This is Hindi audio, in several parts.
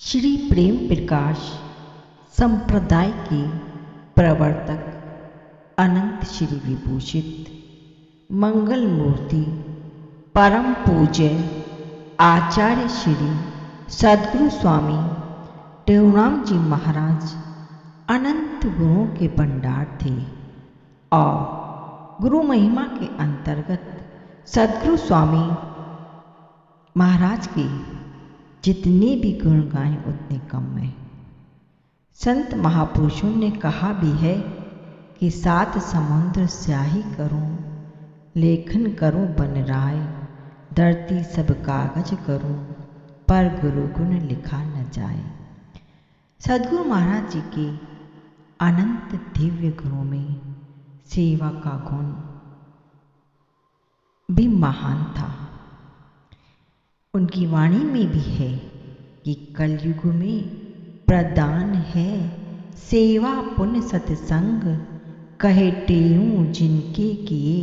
श्री प्रेम प्रकाश संप्रदाय के प्रवर्तक अनंत श्री विभूषित मंगल मूर्ति परम पूज्य आचार्य श्री सद्गुरु स्वामी टेऊराम जी महाराज अनंत गुरुओं के भंडार थे और गुरु महिमा के अंतर्गत सद्गुरु स्वामी महाराज के जितने भी गुण गाएं उतने कम है। संत महापुरुषों ने कहा भी है कि सात समुद्र स्याही करूं, लेखन करूं बन राय, धरती सब कागज करूं, पर गुरु गुण लिखा न जाए। सद्गुरु महाराज जी के अनंत दिव्य गुणों में सेवा का गुण भी महान था। उनकी वाणी में भी है कि कलयुग में प्रदान है सेवा पुण्य सत्संग, कहे टेऊं जिनके किए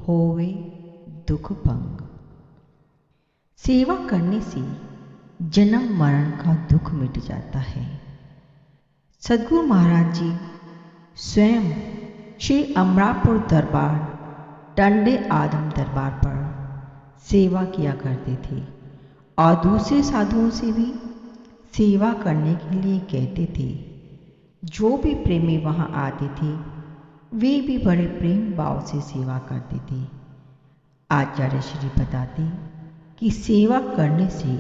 होवे दुख भंग। सेवा करने से जन्म मरण का दुख मिट जाता है। सद्गुरु महाराज जी स्वयं श्री अमरापुर दरबार टंडे आदम दरबार पर सेवा किया करते थे और दूसरे साधुओं से भी सेवा करने के लिए कहते थे। जो भी प्रेमी वहां आते थे वे भी बड़े प्रेम भाव से सेवा करते थे। आचार्य श्री बताते कि सेवा करने से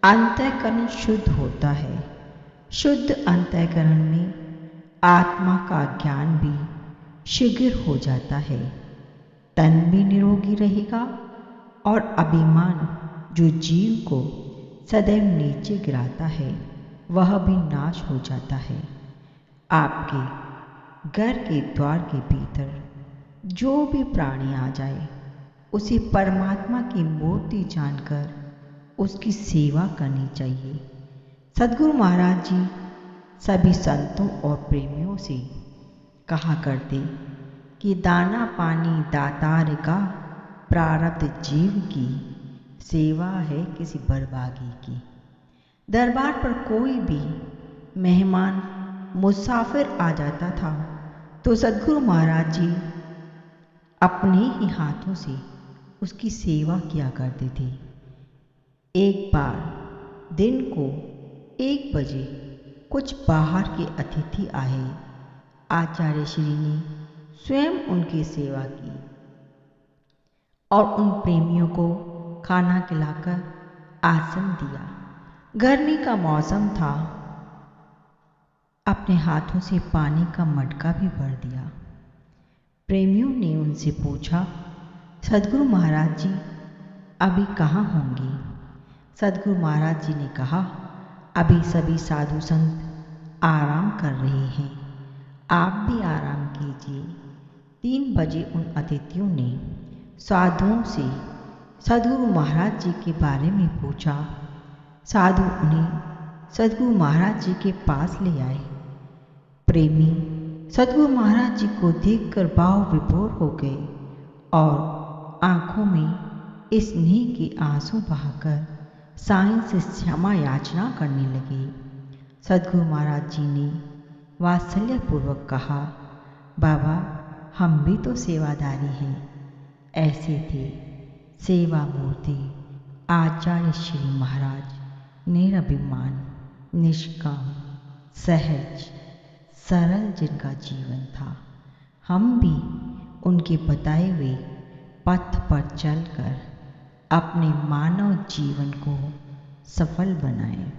अंतःकरण शुद्ध होता है। शुद्ध अंतःकरण में आत्मा का ज्ञान भी शीघ्र हो जाता है। तन भी निरोगी रहेगा और अभिमान जो जीव को सदैव नीचे गिराता है वह भी नाश हो जाता है। आपके घर के द्वार के भीतर जो भी प्राणी आ जाए उसे परमात्मा की मूर्ति जानकर उसकी सेवा करनी चाहिए। सद्गुरु महाराज जी सभी संतों और प्रेमियों से कहा करते कि दाना पानी दातार का, प्रारब्ध जीव की, सेवा है किसी बरबागी की। दरबार पर कोई भी मेहमान मुसाफिर आ जाता था तो सद्गुरु महाराज जी अपने ही हाथों से उसकी सेवा किया करते थे। एक बार दिन को 1 बजे कुछ बाहर के अतिथि आए। आचार्य श्री ने स्वयं उनकी सेवा की और उन प्रेमियों को खाना खिलाकर आसन दिया। गर्मी का मौसम था। अपने हाथों से पानी का मटका भी भर दिया। प्रेमियों ने उनसे पूछा, सद्गुरु महाराज जी अभी कहाँ होंगे? सद्गुरु महाराज जी ने कहा, अभी सभी साधु संत आराम कर रहे हैं, आप भी आराम कीजिए। 3 बजे उन अतिथियों ने साधुओं से सद्गुरु महाराज जी के बारे में पूछा। साधु उन्हें सद्गुरु महाराज जी के पास ले आए। प्रेमी सद्गुरु महाराज जी को देखकर भाव विभोर हो गए और आंखों में स्नेह के आंसू बहाकर साईं से क्षमा याचना करने लगे। सद्गुरु महाराज जी ने वात्सल्यपूर्वक कहा, बाबा हम भी तो सेवादारी हैं। ऐसे थे सेवा मूर्ति आचार्य श्री महाराज। निरभिमान, निष्काम, सहज, सरल जिनका जीवन था। हम भी उनके बताए हुए पथ पर चलकर अपने मानव जीवन को सफल बनाएं।